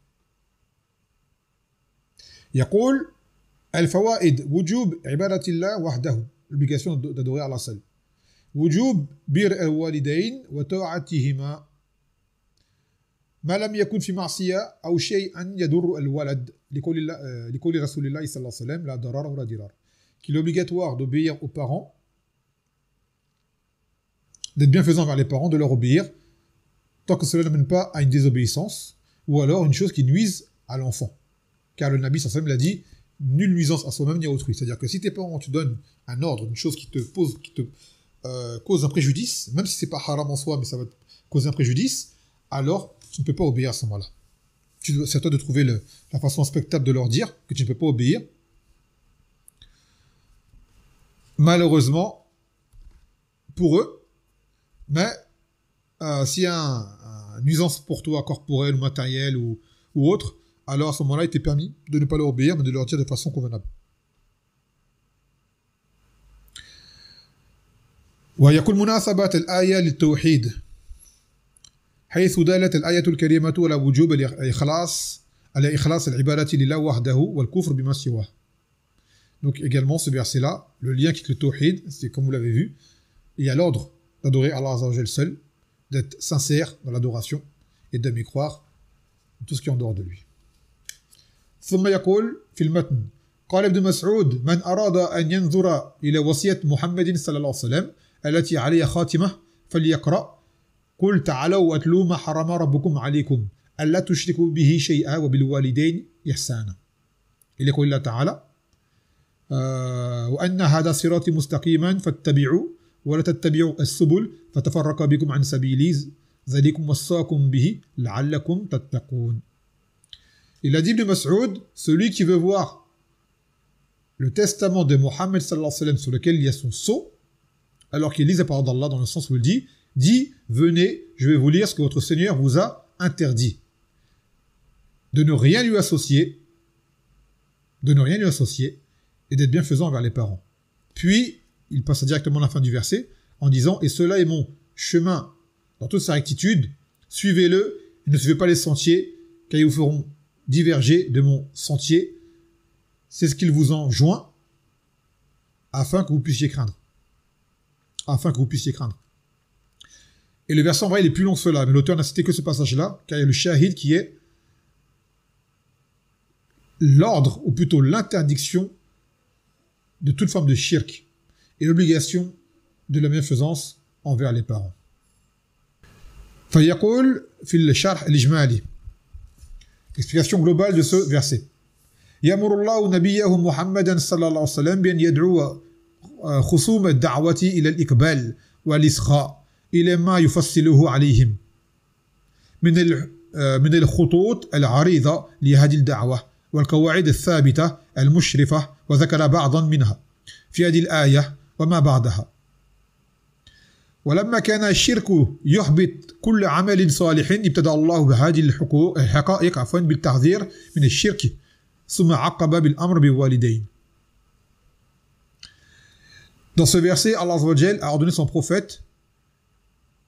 يقول الفوائد وجوب عبادة الله وحده, l'obligation d'adorer Allah seul. وجوب بر الوالدين وطاعتهما ما لم يكن في معصية أو شيئا يضر الولد لقول رسول الله صلى الله عليه وسلم لا ضرر ولا ضرار. Qu'il est obligatoire d'obéir aux parents, d'être bienfaisant vers les parents, de leur obéir, tant que cela ne mène pas à une désobéissance, ou alors une chose qui nuise à l'enfant. Car le Nabi sallallahu alayhi wa sallam l'a dit, nulle nuisance à soi-même ni à autrui. C'est-à-dire que si tes parents te donnent un ordre, une chose qui te cause un préjudice, même si c'est pas haram en soi, mais ça va te causer un préjudice, alors tu ne peux pas obéir à ce moment-là. C'est à toi de trouver la façon respectable de leur dire que tu ne peux pas obéir. Malheureusement, pour eux, mais s'il y a une nuisance pour toi, corporelle ou matérielle ou autre, alors à ce moment-là, il t'est permis de ne pas leur obéir, mais de leur dire de façon convenable. ويكون مناسبة الآية للتوحيد حيث دالت الآية الكريمة على وجوب الإخلاص العبادة لله وحده والكفر بما سواه. Donc également ce verset-là, le lien avec le tawhid, c'est comme vous l'avez vu, il y a l'ordre d'adorer Allah Azza wa Jal seul, d'être sincère dans l'adoration et de mécroire tout ce qui est en dehors de lui. ثم يقول في المتن قال ابن مسعود من أراد أن ينظر إلى وصية محمد صلى الله عليه وسلم التي عليها خاتمة فليقرأ قل تعالوا واتلوا ما حرم ربكم عليكم ألا تشركوا به شيئا وبالوالدين إحسانا. إلى قول الله تعالى وأن هذا صراطي مستقيما فاتبعوا ولا تتبعوا السبل فتفرق بكم عن سبيلي ذلكم وصاكم به لعلكم تتقون. Il a dit Ibn Mas'ud, celui qui veut voir le testament de Mohammed sallallahu alayhi wa sallam sur lequel il y a son sceau, alors qu'il lise la parole d'Allah dans le sens où il dit, venez, je vais vous lire ce que votre Seigneur vous a interdit. De ne rien lui associer, et d'être bienfaisant envers les parents. Puis, il passe directement à la fin du verset, en disant, et cela est mon chemin dans toute sa rectitude, suivez-le, et ne suivez pas les sentiers, car ils vous feront diverger de mon sentier, c'est ce qu'il vous enjoint, afin que vous puissiez craindre. Et le verset en vrai, il est plus long que cela, mais l'auteur n'a cité que ce passage-là, car il y a le shahid qui est l'ordre, ou plutôt l'interdiction de toute forme de shirk, et l'obligation de la bienfaisance envers les parents. فيقول في الشرح الإجمالي. Explication globale de ce verset. يأمر الله نبيه محمدا صلى الله عليه وسلم بأن يدعو خصوم الدعوة إلى الإقبال والإصغاء إلى ما يفصله عليهم من الخطوط العريضة لهذه الدعوة والقواعد الثابتة المشرفة وذكر بعضا منها في هذه الآية وما بعدها. ولما كان الشرك يحبط كل عمل صالح ابتدأ الله بهذه الحقائق بالتحذير من الشرك ثم عقب بالأمر بالوالدين. Dans ce verset, Allah Azza wa Jal a ordonné son prophète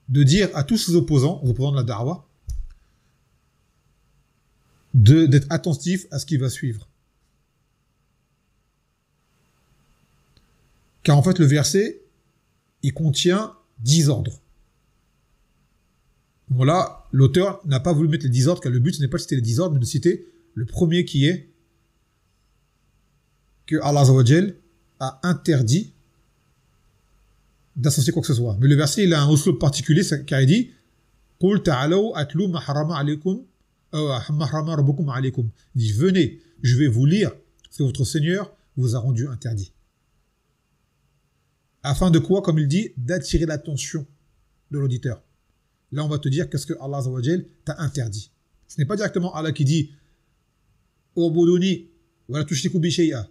de dire à tous ses opposants, aux opposants de la da'wah, d'être attentifs à ce qui va suivre. Car en fait, le verset, il contient 10 ordres. Bon là, l'auteur n'a pas voulu mettre les 10 ordres, car le but, ce n'est pas de citer les 10 ordres, mais de citer le premier qui est que Allah Azza wa Jal a interdit d'associer quoi que ce soit. Mais le verset, il a un uslub particulier, car il dit قُلْ تَعَلَوْا أَتْلُوا مَا حَرَّمَ عَلَيْكُمْ مَا حَرَّمَ رَبُّكُمْ عَلَيْكُمْ. Il dit, venez, je vais vous lire ce que votre Seigneur vous a rendu interdit. Afin de quoi, comme il dit, d'attirer l'attention de l'auditeur. Là, on va te dire qu'est-ce que Allah Azza wa Jal t'a interdit. Ce n'est pas directement Allah qui dit Ubuduni wa la tushriku bi shay'a,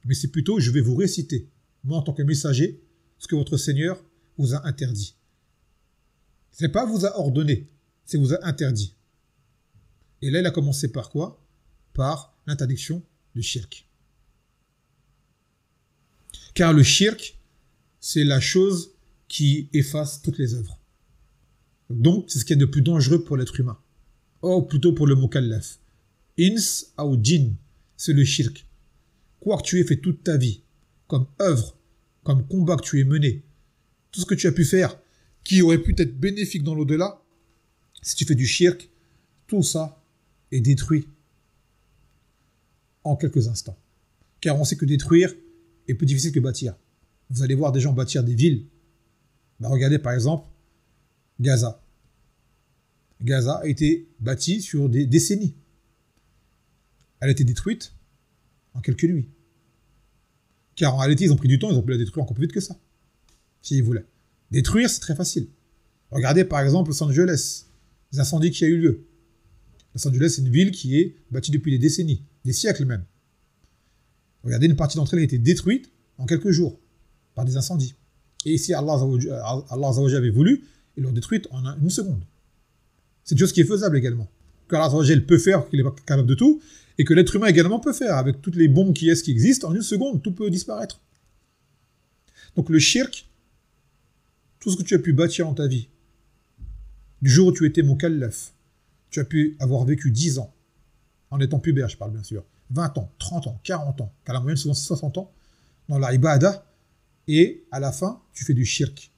mais c'est plutôt je vais vous réciter, moi en tant que messager, ce que votre Seigneur vous a interdit. C'est pas vous a ordonné, c'est vous a interdit. Et là, il a commencé par quoi? Par l'interdiction du shirk. Car le shirk, c'est la chose qui efface toutes les œuvres. Donc, c'est ce qui est de plus dangereux pour l'être humain. Ou plutôt pour le mukallaf. Ins ou djinn, c'est le shirk. Quoi que tu aies fait toute ta vie, comme œuvre, comme combat que tu aies mené, tout ce que tu as pu faire, qui aurait pu être bénéfique dans l'au-delà, si tu fais du shirk, tout ça est détruit en quelques instants. Car on sait que détruire est plus difficile que bâtir. Vous allez voir des gens bâtir des villes. Ben regardez par exemple Gaza. Gaza a été bâtie sur des décennies. Elle a été détruite en quelques nuits. Car en réalité, ils ont pris du temps, ils ont pu la détruire encore plus vite que ça. S'ils voulaient. Détruire, c'est très facile. Regardez par exemple Los Angeles, les incendies qui a eu lieu. Los Angeles, c'est une ville qui est bâtie depuis des décennies, des siècles même. Regardez, une partie d'entre elles a été détruite en quelques jours par des incendies. Et si Allah avait voulu, il l'a détruite en une seconde. C'est une chose qui est faisable également. Que Allah peut faire, qu'il est capable de tout, et que l'être humain également peut faire. Avec toutes les bombes qui existent, en une seconde, tout peut disparaître. Donc le shirk, tout ce que tu as pu bâtir en ta vie, du jour où tu étais mukallaf, tu as pu avoir vécu 10 ans, en étant pubère, je parle bien sûr, 20 ans, 30 ans, 40 ans, car la moyenne souvent c'est 60 ans, dans la ibadah, et à la fin, tu fais du shirk.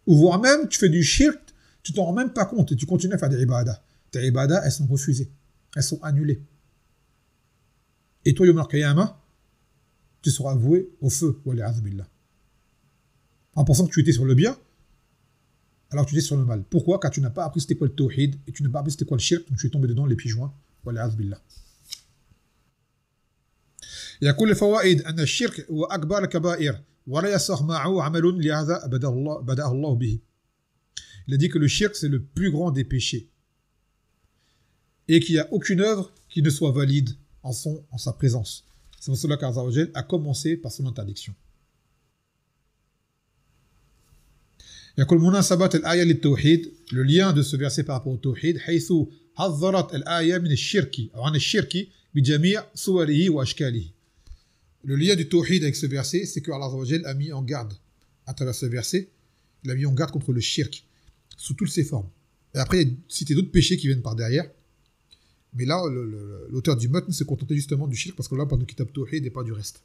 Ou voire même, tu fais du shirk, tu t'en rends même pas compte, et tu continues à faire des ibadah. Tes ibadah, elles sont refusées, elles sont annulées. Et toi, Yom al-Qiyamah, tu seras voué au feu, wal'iyadhu billah. En pensant que tu étais sur le bien, alors que tu étais sur le mal. Pourquoi? Car tu n'as pas appris c'était quoi le tawhid, et tu n'as pas appris c'était quoi le shirk, donc tu es tombé dedans les pieds joints, wal'iyadhu billah. يقول الفوائد أن الشرك هو أكبر الكبائر ولا يصح معه عمل لهذا بدأه الله به. Il a dit que le shirk c'est le plus grand des péchés et qu'il n'y a aucune œuvre qui ne soit valide en sa présence. C'est pour cela qu'Azza wa Jal a commencé par son interdiction. يقول مناسبة الآية للتوحيد, le lien de ce verset par rapport au tawhid, حيث حذرت الآية من الشرك أو عن الشرك بجميع صوره وأشكاله. Le lien du tawhid avec ce verset, c'est que Allah Azza wa Jal a mis en garde, à travers ce verset, il a mis en garde contre le shirk, sous toutes ses formes. Et après, il a cité d'autres péchés qui viennent par derrière. Mais là, l'auteur du matn s'est contenté justement du shirk, parce que là, on parle de kitab tawhid et pas du reste.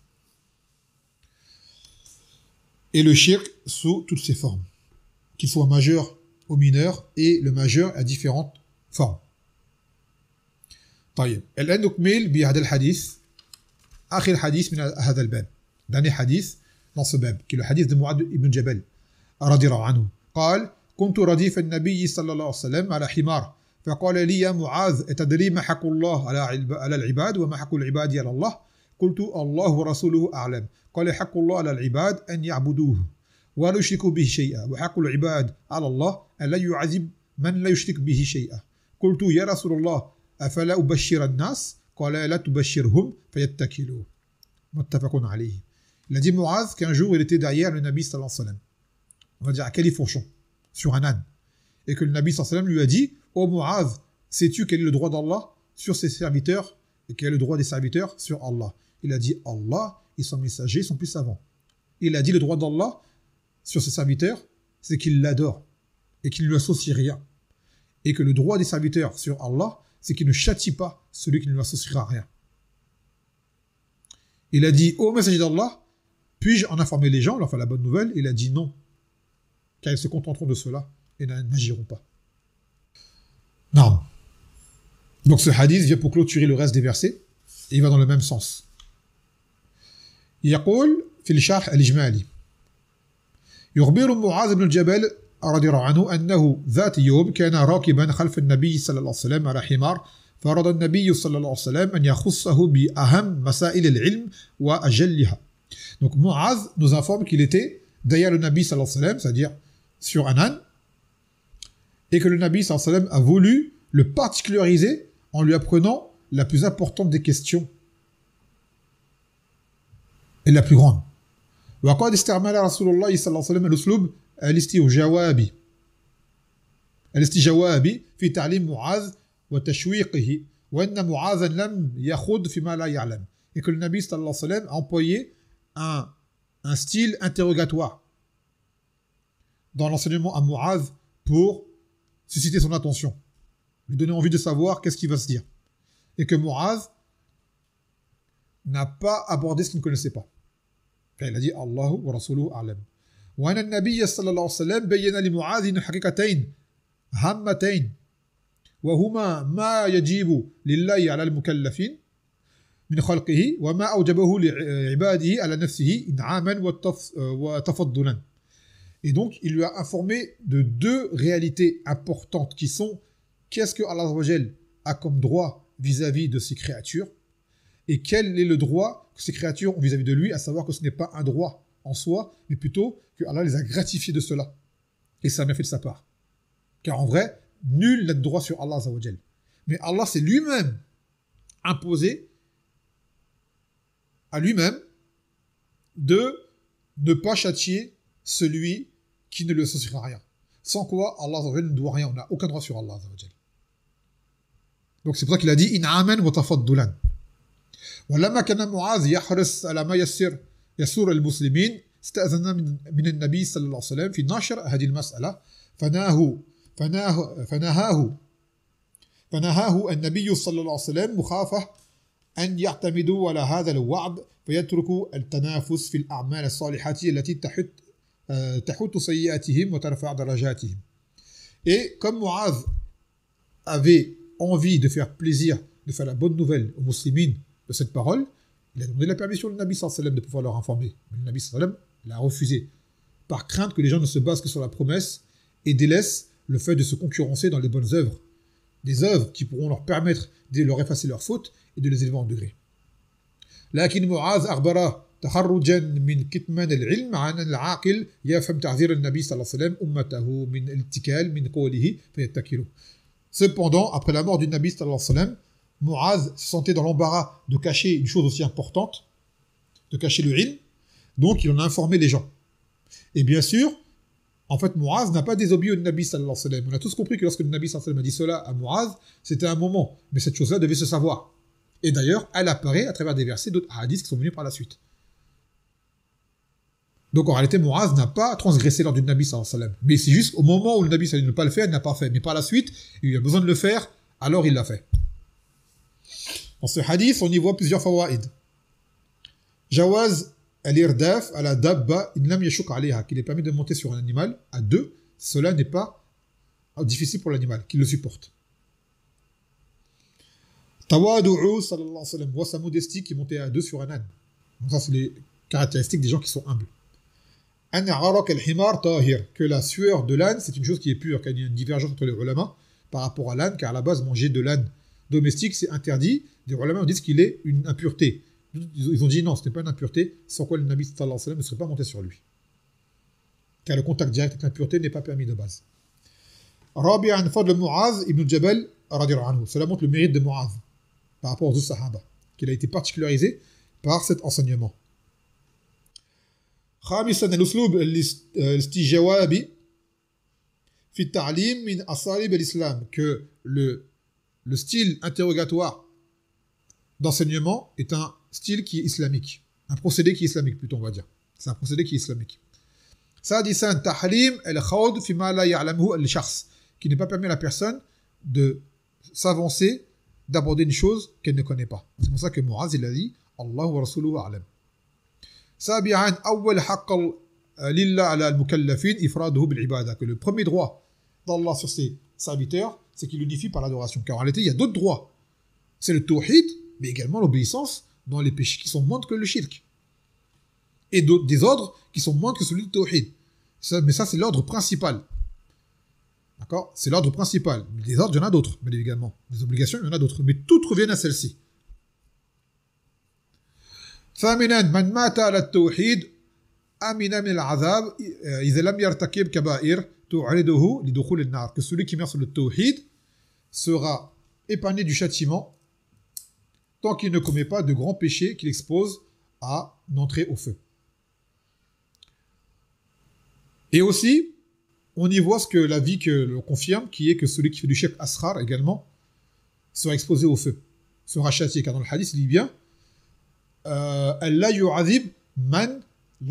Et le shirk sous toutes ses formes, qu'il soit majeur ou mineur, et le majeur a différentes formes. طيب الآن نكمل بهذا الحديث آخر حديث من هذا الباب. dernier حديث dans ce bab qui est le hadith de Mu'adh ibn Jabal رضي الله عنه قال كنت رديف النبي صلى الله عليه وسلم على حمار فقال لي يا معاذ أتدري ما حق الله على العباد وما حق العباد على الله قلت الله ورسوله أعلم قال حق الله على العباد أن يعبدوه ولا يشركوا به شيئا وحق العباد على الله أن لا يعذب من لا يشرك به شيئا قلت يا رسول الله أفلا أبشر الناس قال لا تبشرهم فيتكلوا متفق عليه. Il a dit Mu'adh qu'un jour il était derrière le Nabi sallallahu alayhi wa sallam, on va dire à califourchon, sur un âne, et que le Nabi sallallahu alayhi wa sallam lui a dit ô Mu'adh, sais-tu quel est le droit d'Allah sur ses serviteurs et quel est le droit des serviteurs sur Allah? Il a dit Allah et son messager sont plus savants. Il a dit le droit d'Allah sur ses serviteurs, c'est qu'il l'adore et qu'il ne lui associe rien, et que le droit des serviteurs sur Allah, c'est qu'il ne châtie pas celui qui ne lui associera rien. Il a dit, ô messager d'Allah, puis-je en informer les gens, leur faire la bonne nouvelle? Il a dit non, car ils se contenteront de cela et n'agiront pas. Non. Donc ce hadith vient pour clôturer le reste des versets, et il va dans le même sens. يقول في الشرح الإجمالي يخبر معاذ بن الجبل رضي الله عنه أنه ذات يوم كان راكبا خلف النبي صلى الله عليه وسلم على حمار فرض النبي صلى الله عليه وسلم أن يخصه بأهم مسائل العلم وأجلها. Donc Mu'adh nous informe qu'il était derrière le Nabi sallallahu alayhi wa sallam, c'est-à-dire sur un âne, et que le Nabi sallallahu alayhi wa sallam a voulu le particulariser en lui apprenant la plus importante des questions et la plus grande. وقد استعمل رسول الله صلى الله عليه وسلم الأسلوب الاستجوابي الاستجواب في تعليم معاذ وتشويقه وأن معاذا لم يخوض فيما لا يعلم. Et que le Nabi sallallahu alayhi wa sallam a employé un style interrogatoire dans l'enseignement à Mu'adh pour susciter son attention, lui donner envie de savoir qu'est-ce qu'il va se dire. Et que Mu'adh n'a pas abordé ce qu'il ne connaissait pas. Il a dit Allahu wa rasuluhu a'lam. وأن النبي صلى الله عليه وسلم بين لمعاذ حقيقتين هامتين وهما ما يجب لله على المكلفين من خلقه وما أوجبه لعباده على نفسه إنعاما وتفضلا. Et donc, il lui a informé de deux réalités importantes qui sont qu'est-ce que Allah a comme droit vis-à-vis de ses créatures et quel est le droit que ces créatures ont vis-à-vis de lui, à savoir que ce n'est pas un droit en soi, mais plutôt que Allah les a gratifiés de cela. Et ça a bien fait de sa part. Car en vrai, nul n'a de droit sur Allah Azzawajal. Mais Allah s'est lui-même imposé à lui-même de ne pas châtier celui qui ne lui associera rien. Sans quoi, Allah Azzawajal ne doit rien. On n'a aucun droit sur Allah Azzawajal. Donc c'est pour ça qu'il a dit In'aman wa tafaddulan. ولما كان معاذ يحرص على ما يسر المسلمين استأذن من النبي صلى الله عليه وسلم في نشر هذه المسألة فنهاه النبي صلى الله عليه وسلم مخافة أن يعتمدوا على هذا الوعد فيتركوا التنافس في الأعمال الصالحة التي تحط سيئاتهم وترفع درجاتهم. Et comme Mu'adh avait envie de faire plaisir, de faire la bonne nouvelle aux musulmans de cette parole, il a demandé la permission du Nabi sallallahu alayhi wa sallam de pouvoir leur informer. Mais le Nabi sallallahu alayhi wa sallam l'a refusé, par crainte que les gens ne se basent que sur la promesse et délaissent le fait de se concurrencer dans les bonnes œuvres, des œuvres qui pourront leur permettre de leur effacer leurs fautes et de les élever en degré. لكن معاذ أخبر تخرجا من كتمان العلم عن العاقل يفهم تعذير النبي صلى الله عليه وسلم أمته من الاتكال من قوله فيتكلوا. Cependant, après la mort du Nabi sallallahu alayhi wa sallam, Mu'adh se sentait dans l'embarras de cacher une chose aussi importante, de cacher le ilm, donc il en a informé les gens. Et bien sûr, en fait, Mu'adh n'a pas désobéi au Nabi sallallahu alayhi wa sallam. On a tous compris que lorsque le Nabi sallallahu alayhi wa sallam a dit cela à Mu'adh, c'était un moment, mais cette chose-là devait se savoir. Et d'ailleurs, elle apparaît à travers des versets d'autres hadiths qui sont venus par la suite. Donc en réalité, Mu'adh n'a pas transgressé l'ordre du Nabi sallallahu alayhi wa sallam. Mais c'est juste au moment où le Nabi sallallahu alayhi wa sallam ne pas le faire, il n'a pas fait. Mais par la suite, il a besoin de le faire, alors il l'a fait. Dans ce hadith, on y voit plusieurs fawaïd. Jawaz al-irdaf ala dabba in lam yashuk alayha, qu'il est permis de monter sur un animal à deux, cela n'est pas difficile pour l'animal, qu'il le supporte. Tawadu'u sallallahu alayhi wa sallam, voit sa modestie qui montait à deux sur un âne. Donc ça, c'est les caractéristiques des gens qui sont humbles. An arak al-himar tahir, que la sueur de l'âne, c'est une chose qui est pure, qu'il y a une divergence entre les ulama par rapport à l'âne, car à la base, manger de l'âne domestique, c'est interdit. Des ulama disent qu'il est une impureté. Ils ont dit non, ce n'est pas une impureté, sans quoi le Nabi sallallahu alayhi wa sallam ne serait pas monté sur lui. Car le contact direct avec l'impureté n'est pas permis de base. Rabi'an fadl Mu'adh ibn Jabal radiyallahu anhu. Cela montre le mérite de Mu'adh par rapport aux autres sahaba, qu'il a été particularisé par cet enseignement. خامسا الأسلوب الاستجوابي في التعليم من أساليب الإسلام, que le style interrogatoire d'enseignement est un style qui est islamique, un procédé qui est islamique plutôt, on va dire. C'est un procédé qui est islamique. سادسا تحريم الخوض فيما لا يعلمه الشخص, qui n'est pas permis à la personne de s'avancer, d'aborder une chose qu'elle ne connaît pas. C'est pour ça que Mu'adh il a dit Allah wa rasuluhu a'lam. سابعا أول حق لله على المكلفين إفراده بالعبادة, que le premier droit d'Allah sur ses serviteurs, c'est qu'il l'unifie par l'adoration. Car en réalité, il y a d'autres droits. C'est le tawhid, mais également l'obéissance dans les péchés qui sont moindres que le shirk. Et des ordres qui sont moindres que celui du tawhid. Mais ça, c'est l'ordre principal. D'accord? C'est l'ordre principal. Les ordres, il y en a d'autres, mais également. Les obligations, il y en a d'autres. Mais toutes reviennent à celle-ci. ثامنا من مات على التوحيد أمن من العذاب إذا لم يرتكب كبائر تعرضه لدخول النار, que celui qui meurt sur le tawhid sera épargné du châtiment tant qu'il ne commet pas de grands péchés qui l'exposent à n'entrer au feu. Et aussi, on y voit ce que l'avis que le confirme, qui est que celui qui fait du shirk asghar également sera exposé au feu, sera châtié. Car dans le hadith, il dit bien Allah yu'adhib man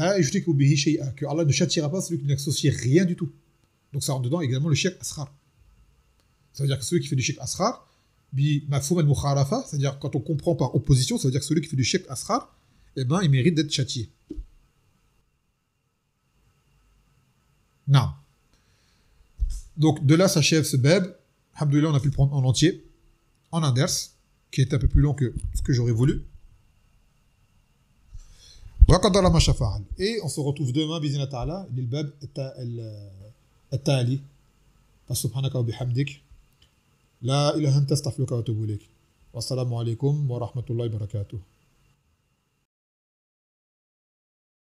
la yushriku bihi shay'a, que Allah ne châtiera pas celui qui n'associe rien du tout. Donc ça rentre dedans également le shirk asghar. Ça veut dire que celui qui fait du shirk asghar, bi mafhum al-mukhalafa, c'est-à-dire quand on comprend par opposition, ça veut dire que celui qui fait du shirk asghar, eh ben, il mérite d'être châtié. Non. Donc de là s'achève ce bab. Alhamdoulilah, on a pu le prendre en entier, en un ders, qui est un peu plus long que ce que j'aurais voulu. Et on se retrouve demain, bizina ta'ala, le bab التالي فسبحانك وبحمدك لا إله إلا أنت أستغفرك وأتوب إليك والسلام عليكم ورحمة الله وبركاته.